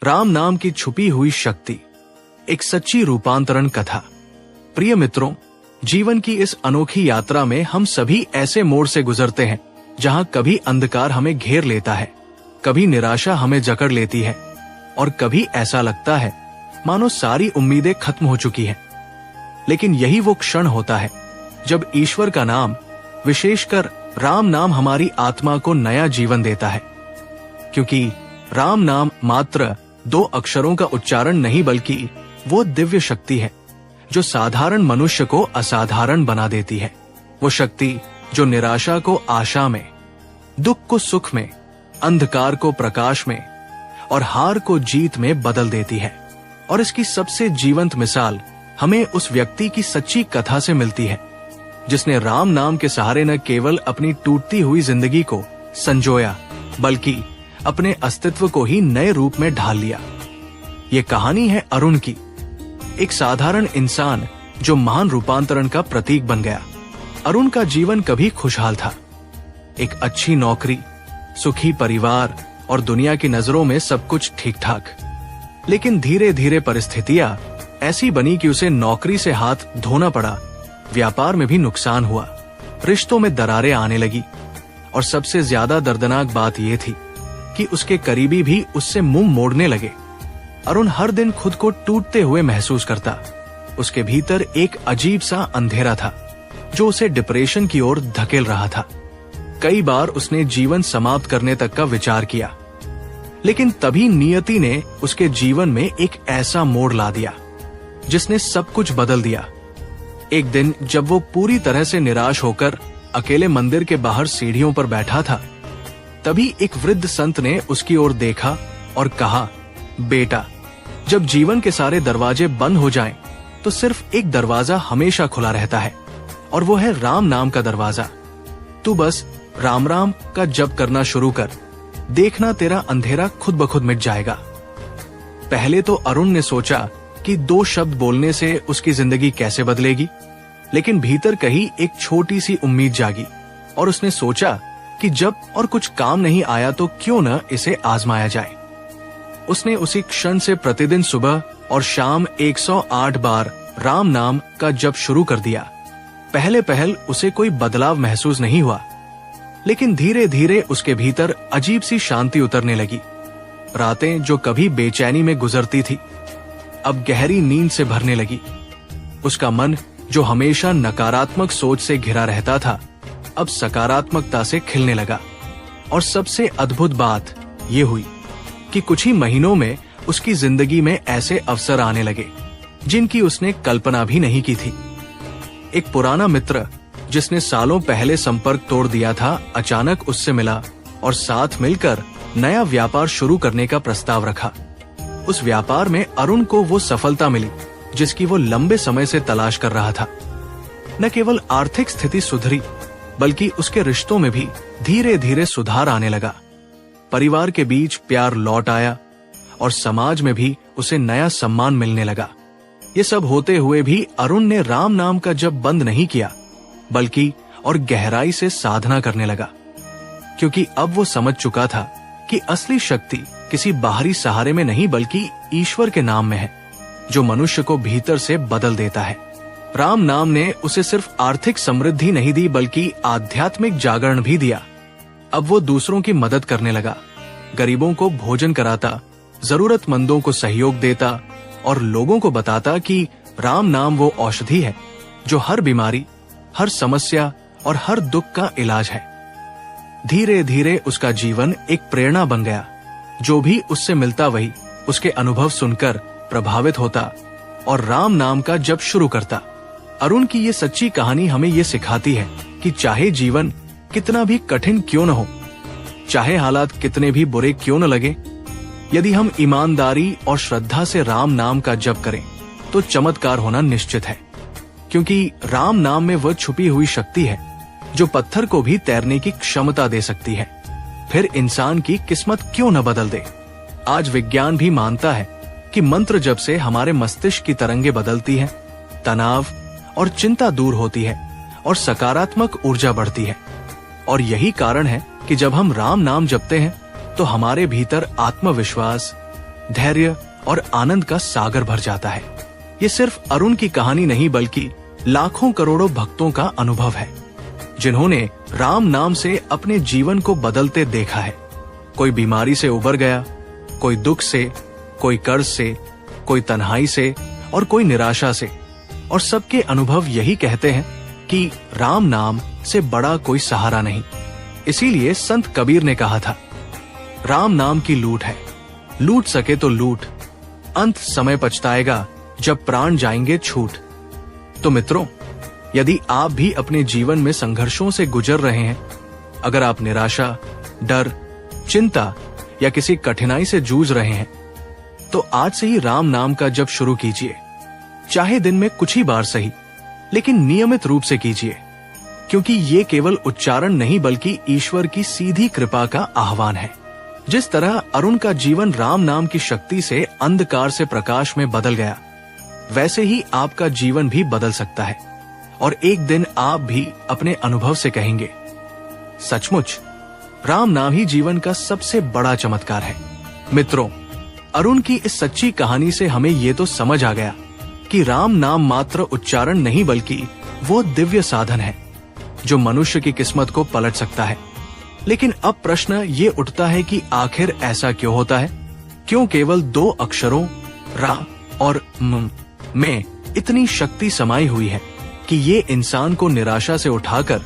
राम नाम की छुपी हुई शक्ति, एक सच्ची रूपांतरण कथा। प्रिय मित्रों, जीवन की इस अनोखी यात्रा में हम सभी ऐसे मोड़ से गुजरते हैं जहां कभी अंधकार हमें घेर लेता है, कभी निराशा हमें जकड़ लेती है और कभी ऐसा लगता है मानो सारी उम्मीदें खत्म हो चुकी हैं। लेकिन यही वो क्षण होता है जब ईश्वर का नाम, विशेषकर राम नाम, हमारी आत्मा को नया जीवन देता है। क्योंकि राम नाम मात्र 2 अक्षरों का उच्चारण नहीं, बल्कि वो दिव्य शक्ति है जो साधारण मनुष्य को असाधारण बना देती है। वो शक्ति जो निराशा को आशा में, दुख को सुख में, अंधकार को प्रकाश में और हार को जीत में बदल देती है। और इसकी सबसे जीवंत मिसाल हमें उस व्यक्ति की सच्ची कथा से मिलती है जिसने राम नाम के सहारे न केवल अपनी टूटती हुई जिंदगी को संजोया, बल्कि अपने अस्तित्व को ही नए रूप में ढाल लिया। ये कहानी है अरुण की, एक साधारण इंसान जो महान रूपांतरण का प्रतीक बन गया। अरुण का जीवन कभी खुशहाल था, एक अच्छी नौकरी, सुखी परिवार और दुनिया की नजरों में सब कुछ ठीक ठाक। लेकिन धीरे धीरे परिस्थितियां ऐसी बनी कि उसे नौकरी से हाथ धोना पड़ा, व्यापार में भी नुकसान हुआ, रिश्तों में दरारें आने लगी और सबसे ज्यादा दर्दनाक बात यह थी कि उसके करीबी भी उससे मुंह मोड़ने लगे। अरुण हर दिन खुद को टूटते हुए महसूस करता। उसके भीतर एक अजीब सा अंधेरा था जो उसे डिप्रेशन की ओर धकेल रहा था। कई बार उसने जीवन समाप्त करने तक का विचार किया, लेकिन तभी नियति ने उसके जीवन में एक ऐसा मोड़ ला दिया जिसने सब कुछ बदल दिया। एक दिन जब वो पूरी तरह से निराश होकर अकेले मंदिर के बाहर सीढ़ियों पर बैठा था, तभी एक वृद्ध संत ने उसकी ओर देखा और कहा, बेटा, जब जीवन के सारे दरवाजे बंद हो जाएं, तो सिर्फ एक दरवाजा हमेशा खुला रहता है और वो है राम नाम का दरवाजा। तू बस राम राम का जप करना शुरू कर, देखना तेरा अंधेरा खुद ब खुद मिट जाएगा। पहले तो अरुण ने सोचा कि 2 शब्द बोलने से उसकी जिंदगी कैसे बदलेगी, लेकिन भीतर कहीं एक छोटी सी उम्मीद जागी और उसने सोचा कि जब और कुछ काम नहीं आया तो क्यों न इसे आजमाया जाए। उसने उसी क्षण से प्रतिदिन सुबह और शाम 108 बार राम नाम का जप शुरू कर दिया। पहले पहल उसे कोई बदलाव महसूस नहीं हुआ, लेकिन धीरे धीरे उसके भीतर अजीब सी शांति उतरने लगी। रातें जो कभी बेचैनी में गुजरती थी, अब गहरी नींद से भरने लगी। उसका मन जो हमेशा नकारात्मक सोच से घिरा रहता था, अब सकारात्मकता से खिलने लगा। और सबसे अद्भुत बात यह हुई कि कुछ ही महीनों में उसकी जिंदगी में ऐसे अवसर आने लगे जिनकी उसने कल्पना भी नहीं की थी। एक पुराना मित्र जिसने सालों पहले संपर्क तोड़ दिया था, अचानक उससे मिला और साथ मिलकर नया व्यापार शुरू करने का प्रस्ताव रखा। उस व्यापार में अरुण को वो सफलता मिली जिसकी वो लंबे समय से तलाश कर रहा था। न केवल आर्थिक स्थिति सुधरी, बल्कि उसके रिश्तों में भी धीरे धीरे सुधार आने लगा। परिवार के बीच प्यार लौट आया और समाज में भी उसे नया सम्मान मिलने लगा। ये सब होते हुए भी अरुण ने राम नाम का जप बंद नहीं किया, बल्कि और गहराई से साधना करने लगा। क्योंकि अब वो समझ चुका था कि असली शक्ति किसी बाहरी सहारे में नहीं, बल्कि ईश्वर के नाम में है, जो मनुष्य को भीतर से बदल देता है। राम नाम ने उसे सिर्फ आर्थिक समृद्धि नहीं दी, बल्कि आध्यात्मिक जागरण भी दिया। अब वो दूसरों की मदद करने लगा, गरीबों को भोजन कराता, जरूरतमंदों को सहयोग देता और लोगों को बताता कि राम नाम वो औषधि है जो हर बीमारी, हर समस्या और हर दुख का इलाज है। धीरे धीरे उसका जीवन एक प्रेरणा बन गया। जो भी उससे मिलता वही उसके अनुभव सुनकर प्रभावित होता और राम नाम का जप शुरू करता। अरुण की ये सच्ची कहानी हमें ये सिखाती है कि चाहे जीवन कितना भी कठिन क्यों न हो, चाहे हालात कितने भी बुरे क्यों न लगे, यदि हम ईमानदारी और श्रद्धा से राम नाम का जप करें तो चमत्कार होना निश्चित है। क्योंकि राम नाम में वह छुपी हुई शक्ति है जो पत्थर को भी तैरने की क्षमता दे सकती है। फिर इंसान की किस्मत क्यों न बदल दे। आज विज्ञान भी मानता है कि मंत्र जप से हमारे मस्तिष्क की तरंगें बदलती हैं, तनाव और चिंता दूर होती है और सकारात्मक ऊर्जा बढ़ती है। और यही कारण है कि जब हम राम नाम जपते हैं तो हमारे भीतर आत्मविश्वास, धैर्य और आनंद का सागर भर जाता है। ये सिर्फ अरुण की कहानी नहीं बल्कि लाखों करोड़ों भक्तों का अनुभव है, जिन्होंने राम नाम से अपने जीवन को बदलते देखा है। कोई बीमारी से उबर गया, कोई दुख से, कोई कर्ज से, कोई तन्हाई से और कोई निराशा से। और सबके अनुभव यही कहते हैं कि राम नाम से बड़ा कोई सहारा नहीं। इसीलिए संत कबीर ने कहा था, राम नाम की लूट है, लूट सके तो लूट, अंत समय पछताएगा जब प्राण जाएंगे छूट। तो मित्रों, यदि आप भी अपने जीवन में संघर्षों से गुजर रहे हैं, अगर आप निराशा, डर, चिंता या किसी कठिनाई से जूझ रहे हैं, तो आज से ही राम नाम का जप शुरू कीजिए। चाहे दिन में कुछ ही बार सही, लेकिन नियमित रूप से कीजिए, क्योंकि ये केवल उच्चारण नहीं बल्कि ईश्वर की सीधी कृपा का आह्वान है। जिस तरह अरुण का जीवन राम नाम की शक्ति से अंधकार से प्रकाश में बदल गया, वैसे ही आपका जीवन भी बदल सकता है। और एक दिन आप भी अपने अनुभव से कहेंगे, सचमुच राम नाम ही जीवन का सबसे बड़ा चमत्कार है। मित्रों, अरुण की इस सच्ची कहानी से हमें ये तो समझ आ गया कि राम नाम मात्र उच्चारण नहीं बल्कि वो दिव्य साधन है जो मनुष्य की किस्मत को पलट सकता है। लेकिन अब प्रश्न ये उठता है कि आखिर ऐसा क्यों होता है? क्यों केवल 2 अक्षरों रा और म में इतनी शक्ति समाई हुई है कि ये इंसान को निराशा से उठाकर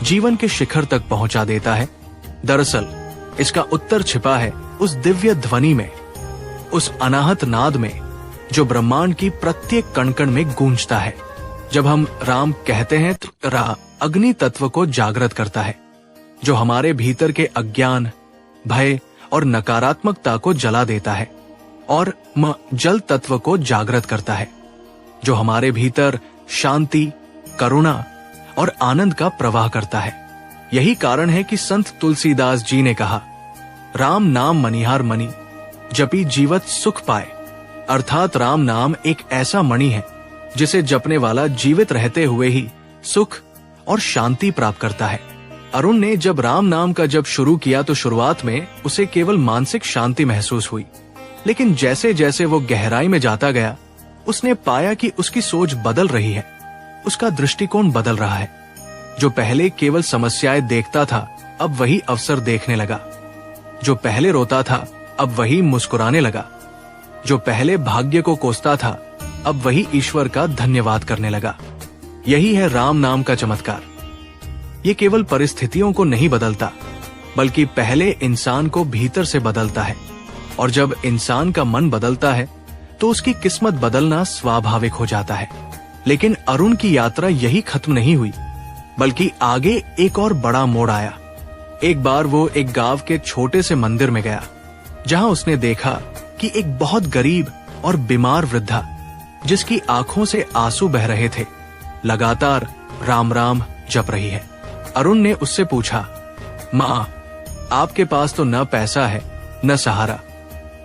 जीवन के शिखर तक पहुंचा देता है? दरअसल इसका उत्तर छिपा है उस दिव्य ध्वनि में, उस अनाहत नाद में जो ब्रह्मांड की प्रत्येक कण-कण में गूंजता है। जब हम राम कहते हैं तो रा अग्नि तत्व को जागृत करता है, जो हमारे भीतर के अज्ञान, भय और नकारात्मकता को जला देता है, और म जल तत्व को जागृत करता है, जो हमारे भीतर शांति, करुणा और आनंद का प्रवाह करता है। यही कारण है कि संत तुलसीदास जी ने कहा, राम नाम मनिहार मणि, जपी जीवत सुख पाए। अर्थात राम नाम एक ऐसा मणि है जिसे जपने वाला जीवित रहते हुए ही सुख और शांति प्राप्त करता है। अरुण ने जब राम नाम का जप शुरू किया तो शुरुआत में उसे केवल मानसिक शांति महसूस हुई, लेकिन जैसे जैसे वो गहराई में जाता गया, उसने पाया कि उसकी सोच बदल रही है, उसका दृष्टिकोण बदल रहा है। जो पहले केवल समस्याएं देखता था, अब वही अवसर देखने लगा। जो पहले रोता था, अब वही मुस्कुराने लगा। जो पहले भाग्य को कोसता था, अब वही ईश्वर का धन्यवाद करने लगा। यही है राम नाम का चमत्कार। ये केवल परिस्थितियों को नहीं बदलता, बल्कि पहले इंसान को भीतर से बदलता है। और जब इंसान का मन बदलता है तो उसकी किस्मत बदलना स्वाभाविक हो जाता है। लेकिन अरुण की यात्रा यही खत्म नहीं हुई, बल्कि आगे एक और बड़ा मोड़ आया। एक बार वो एक गांव के छोटे से मंदिर में गया, जहां उसने देखा कि एक बहुत गरीब और बीमार वृद्धा, जिसकी आंखों से आंसू बह रहे थे, लगातार राम राम जप रही है। अरुण ने उससे पूछा, माँ, आपके पास तो न पैसा है न सहारा,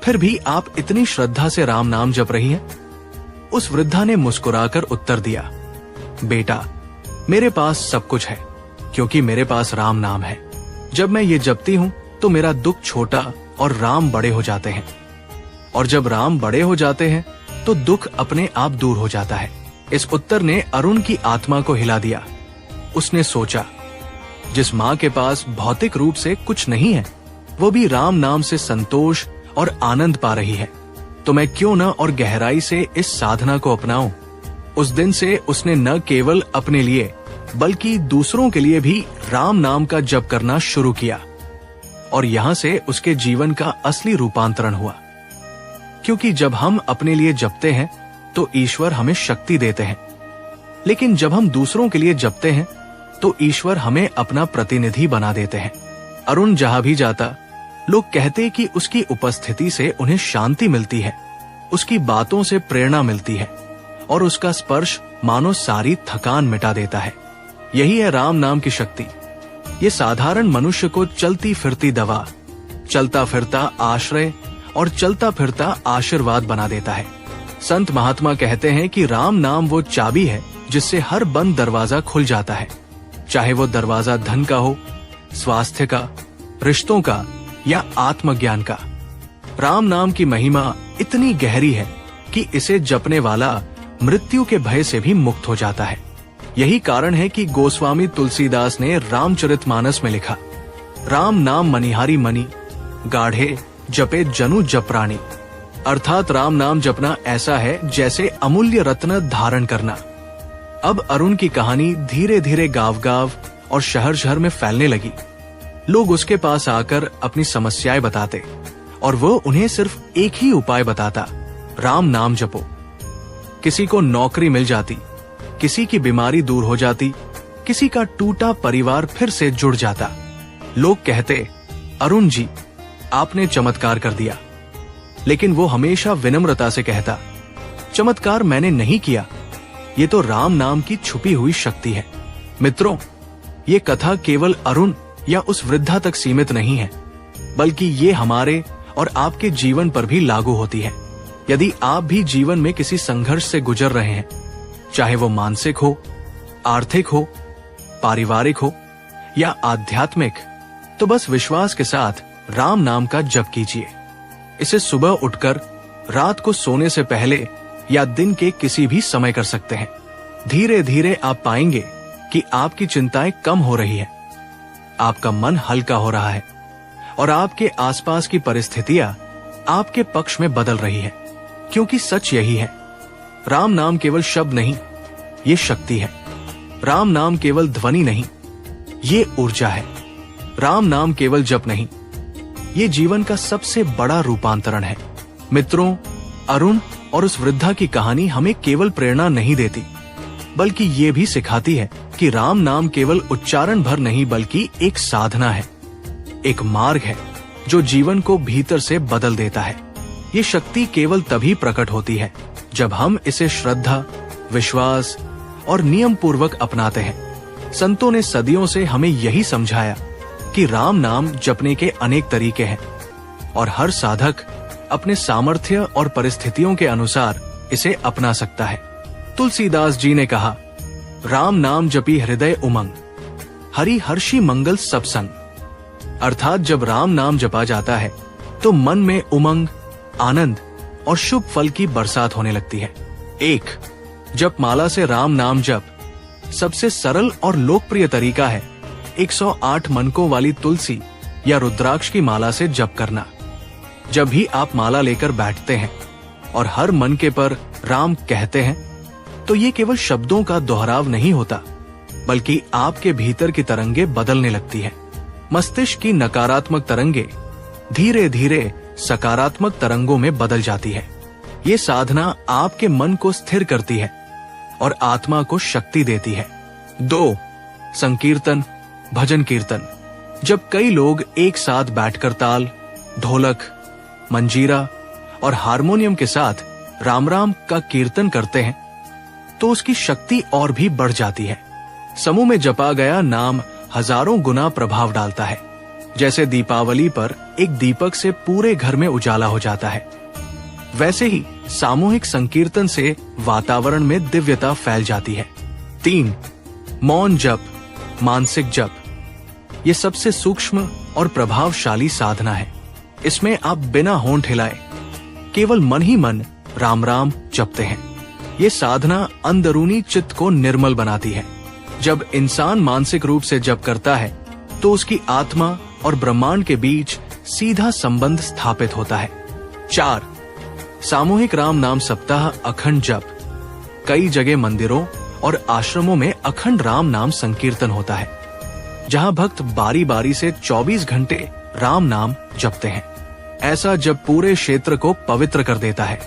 फिर भी आप इतनी श्रद्धा से राम नाम जप रही हैं? उस वृद्धा ने मुस्कुराकर उत्तर दिया, बेटा, मेरे पास सब कुछ है, क्योंकि मेरे पास राम नाम है। जब मैं ये जपती हूँ तो मेरा दुख छोटा और राम बड़े हो जाते हैं, और जब राम बड़े हो जाते हैं तो दुख अपने आप दूर हो जाता है। इस उत्तर ने अरुण की आत्मा को हिला दिया। उसने सोचा, जिस माँ के पास भौतिक रूप से कुछ नहीं है, वो भी राम नाम से संतोष और आनंद पा रही है, तो मैं क्यों न और गहराई से इस साधना को अपनाऊं। उस दिन से उसने न केवल अपने लिए बल्कि दूसरों के लिए भी राम नाम का जप करना शुरू किया, और यहां से उसके जीवन का असली रूपांतरण हुआ। क्योंकि जब हम अपने लिए जपते हैं तो ईश्वर हमें शक्ति देते हैं, लेकिन जब हम दूसरों के लिए जपते हैं तो ईश्वर हमें अपना प्रतिनिधि बना देते हैं। अरुण जहां भी जाता, लोग कहते कि उसकी उपस्थिति से उन्हें शांति मिलती है, उसकी बातों से प्रेरणा मिलती है, और उसका स्पर्श मानो सारी थकान मिटा देता है। यही है राम नाम की शक्ति। ये साधारण मनुष्य को चलती फिरती दवा, चलता फिरता आश्रय और चलता फिरता आशीर्वाद बना देता है। संत महात्मा कहते हैं कि राम नाम वो चाबी है जिससे हर बंद दरवाजा खुल जाता है, चाहे वो दरवाजा धन का हो, स्वास्थ्य का, रिश्तों का या आत्मज्ञान का। राम नाम की महिमा इतनी गहरी है कि इसे जपने वाला मृत्यु के भय से भी मुक्त हो जाता है। यही कारण है कि गोस्वामी तुलसीदास ने रामचरितमानस में लिखा, राम नाम मनिहारी मणि, गाढ़े जपे जनु जपराणी। अर्थात राम नाम जपना ऐसा है जैसे अमूल्य रत्न धारण करना। अब अरुण की कहानी धीरे धीरे गांव गांव और शहर शहर में फैलने लगी। लोग उसके पास आकर अपनी समस्याएं बताते और वो उन्हें सिर्फ एक ही उपाय बताता, राम नाम जपो। किसी को नौकरी मिल जाती, किसी की बीमारी दूर हो जाती, किसी का टूटा परिवार फिर से जुड़ जाता। लोग कहते, अरुण जी आपने चमत्कार कर दिया। लेकिन वो हमेशा विनम्रता से कहता, चमत्कार मैंने नहीं किया, ये तो राम नाम की छुपी हुई शक्ति है। मित्रों, ये कथा केवल अरुण या उस वृद्धा तक सीमित नहीं है, बल्कि ये हमारे और आपके जीवन पर भी लागू होती है। यदि आप भी जीवन में किसी संघर्ष से गुजर रहे हैं, चाहे वो मानसिक हो, आर्थिक हो, पारिवारिक हो या आध्यात्मिक, तो बस विश्वास के साथ राम नाम का जप कीजिए। इसे सुबह उठकर, रात को सोने से पहले या दिन के किसी भी समय कर सकते हैं। धीरे धीरे आप पाएंगे कि आपकी चिंताएं कम हो रही है, आपका मन हल्का हो रहा है और आपके आसपास की परिस्थितियां आपके पक्ष में बदल रही है। क्योंकि सच यही है, राम नाम केवल शब्द नहीं, ये शक्ति है। राम नाम केवल ध्वनि नहीं, ये ऊर्जा है। राम नाम केवल जप नहीं, ये जीवन का सबसे बड़ा रूपांतरण है। मित्रों, अरुण और उस वृद्धा की कहानी हमें केवल प्रेरणा नहीं देती, बल्कि ये भी सिखाती है कि राम नाम केवल उच्चारण भर नहीं, बल्कि एक साधना है, एक मार्ग है जो जीवन को भीतर से बदल देता है। ये शक्ति केवल तभी प्रकट होती है जब हम इसे श्रद्धा, विश्वास और नियम पूर्वक अपनाते हैं। संतों ने सदियों से हमें यही समझाया कि राम नाम जपने के अनेक तरीके हैं और हर साधक अपने सामर्थ्य और परिस्थितियों के अनुसार इसे अपना सकता है। तुलसीदास जी ने कहा, राम नाम जपी हृदय उमंग, हरि हर्षि मंगल सब संग। अर्थात जब राम नाम जपा जाता है तो मन में उमंग, आनंद और शुभ फल की बरसात होने लगती है। एक जपमाला से राम नाम जप सबसे सरल और लोकप्रिय तरीका है 108 मनकों वाली तुलसी या रुद्राक्ष की माला से जप करना। जब भी आप माला लेकर बैठते हैं और हर मनके पर राम कहते हैं, तो ये केवल शब्दों का दोहराव नहीं होता, बल्कि आपके भीतर की तरंगे बदलने लगती है। मस्तिष्क की नकारात्मक तरंगे धीरे धीरे सकारात्मक तरंगों में बदल जाती है। ये साधना आपके मन को स्थिर करती है और आत्मा को शक्ति देती है। 2 संकीर्तन, भजन कीर्तन। जब कई लोग एक साथ बैठकर ताल, ढोलक, मंजीरा और हारमोनियम के साथ राम राम का कीर्तन करते हैं, तो उसकी शक्ति और भी बढ़ जाती है। समूह में जपा गया नाम हजारों गुना प्रभाव डालता है। जैसे दीपावली पर एक दीपक से पूरे घर में उजाला हो जाता है, वैसे ही सामूहिक संकीर्तन से वातावरण में दिव्यता फैल जाती है। 3 मौन जप, मानसिक जप। ये सबसे सूक्ष्म और प्रभावशाली साधना है। इसमें आप बिना होंठ हिलाए केवल मन ही मन राम राम जपते हैं। ये साधना अंदरूनी चित्त को निर्मल बनाती है। जब इंसान मानसिक रूप से जप करता है तो उसकी आत्मा और ब्रह्मांड के बीच सीधा संबंध स्थापित होता है। 4 सामूहिक राम नाम सप्ताह, अखंड जप। कई जगह मंदिरों और आश्रमों में अखंड राम नाम संकीर्तन होता है, जहां भक्त बारी बारी से 24 घंटे राम नाम जपते हैं। ऐसा जब पूरे क्षेत्र को पवित्र कर देता है।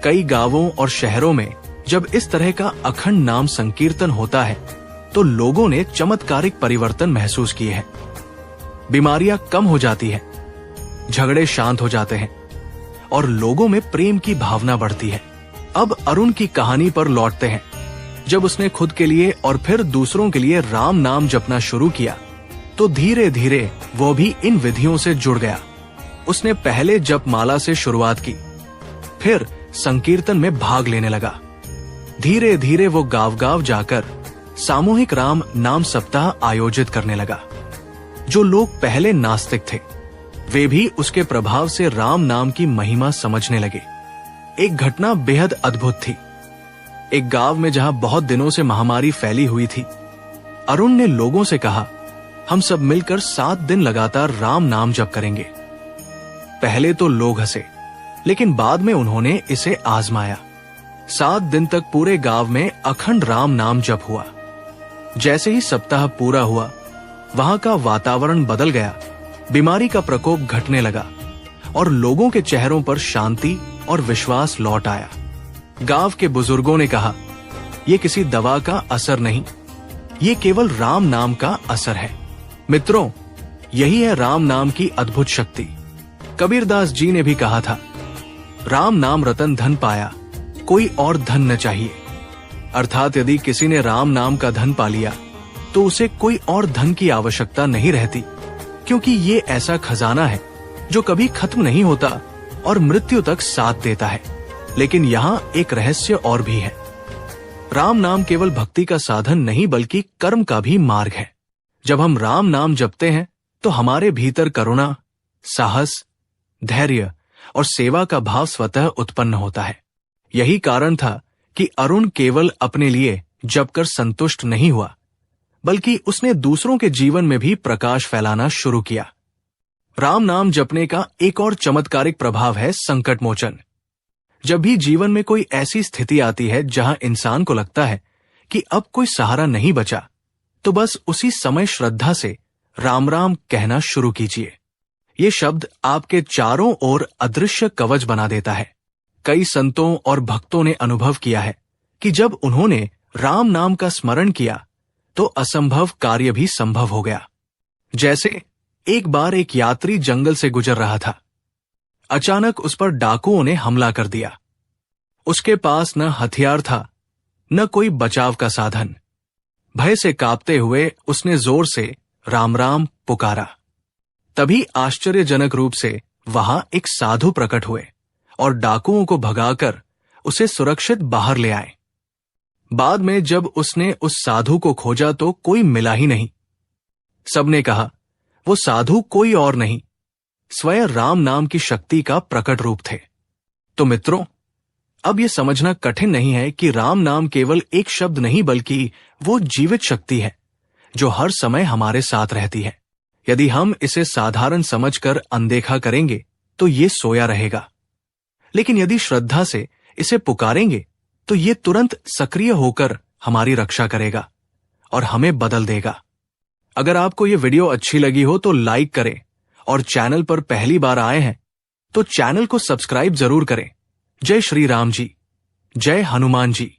कई गांवों और शहरों में जब इस तरह का अखंड नाम संकीर्तन होता है तो लोगों ने चमत्कारिक परिवर्तन महसूस किए हैं। बीमारियां कम हो जाती है, झगड़े शांत हो जाते हैं और लोगों में प्रेम की भावना बढ़ती है। अब अरुण की कहानी पर लौटते हैं। जब उसने खुद के लिए और फिर दूसरों के लिए राम नाम जपना शुरू किया तो धीरे धीरे वो भी इन विधियों से जुड़ गया। उसने पहले जप माला से शुरुआत की, फिर संकीर्तन में भाग लेने लगा। धीरे धीरे वो गांव गांव जाकर सामूहिक राम नाम सप्ताह आयोजित करने लगा। जो लोग पहले नास्तिक थे वे भी उसके प्रभाव से राम नाम की महिमा समझने लगे। एक घटना बेहद अद्भुत थी। एक गांव में जहां बहुत दिनों से महामारी फैली हुई थी, अरुण ने लोगों से कहा, हम सब मिलकर 7 दिन लगातार राम नाम जप करेंगे। पहले तो लोग हंसे, लेकिन बाद में उन्होंने इसे आजमाया। 7 दिन तक पूरे गांव में अखंड राम नाम जप हुआ। जैसे ही सप्ताह पूरा हुआ, वहां का वातावरण बदल गया। बीमारी का प्रकोप घटने लगा और लोगों के चेहरों पर शांति और विश्वास लौट आया। गांव के बुजुर्गों ने कहा, यह किसी दवा का असर नहीं, ये केवल राम नाम का असर है। मित्रों, यही है राम नाम की अद्भुत शक्ति। कबीरदास जी ने भी कहा था, राम नाम रतन धन पाया, कोई और धन न चाहिए। अर्थात यदि किसी ने राम नाम का धन पा लिया तो उसे कोई और धन की आवश्यकता नहीं रहती, क्योंकि ये ऐसा खजाना है जो कभी खत्म नहीं होता और मृत्यु तक साथ देता है। लेकिन यहाँ एक रहस्य और भी है। राम नाम केवल भक्ति का साधन नहीं बल्कि कर्म का भी मार्ग है। जब हम राम नाम जपते हैं तो हमारे भीतर करुणा, साहस, धैर्य और सेवा का भाव स्वतः उत्पन्न होता है। यही कारण था कि अरुण केवल अपने लिए जप कर संतुष्ट नहीं हुआ, बल्कि उसने दूसरों के जीवन में भी प्रकाश फैलाना शुरू किया। राम नाम जपने का एक और चमत्कारिक प्रभाव है संकट मोचन। जब भी जीवन में कोई ऐसी स्थिति आती है जहां इंसान को लगता है कि अब कोई सहारा नहीं बचा, तो बस उसी समय श्रद्धा से राम राम कहना शुरू कीजिए। ये शब्द आपके चारों ओर अदृश्य कवच बना देता है। कई संतों और भक्तों ने अनुभव किया है कि जब उन्होंने राम नाम का स्मरण किया तो असंभव कार्य भी संभव हो गया। जैसे एक बार एक यात्री जंगल से गुजर रहा था। अचानक उस पर डाकुओं ने हमला कर दिया। उसके पास न हथियार था, न कोई बचाव का साधन। भय से कांपते हुए उसने जोर से राम राम पुकारा। तभी आश्चर्यजनक रूप से वहां एक साधु प्रकट हुए और डाकुओं को भगाकर उसे सुरक्षित बाहर ले आए। बाद में जब उसने उस साधु को खोजा तो कोई मिला ही नहीं। सबने कहा, वो साधु कोई और नहीं, स्वयं राम नाम की शक्ति का प्रकट रूप थे। तो मित्रों, अब यह समझना कठिन नहीं है कि राम नाम केवल एक शब्द नहीं बल्कि वो जीवित शक्ति है जो हर समय हमारे साथ रहती है। यदि हम इसे साधारण समझकर अनदेखा करेंगे तो ये सोया रहेगा, लेकिन यदि श्रद्धा से इसे पुकारेंगे तो ये तुरंत सक्रिय होकर हमारी रक्षा करेगा और हमें बदल देगा। अगर आपको ये वीडियो अच्छी लगी हो तो लाइक करें और चैनल पर पहली बार आए हैं तो चैनल को सब्सक्राइब जरूर करें। जय श्री राम जी, जय हनुमान जी।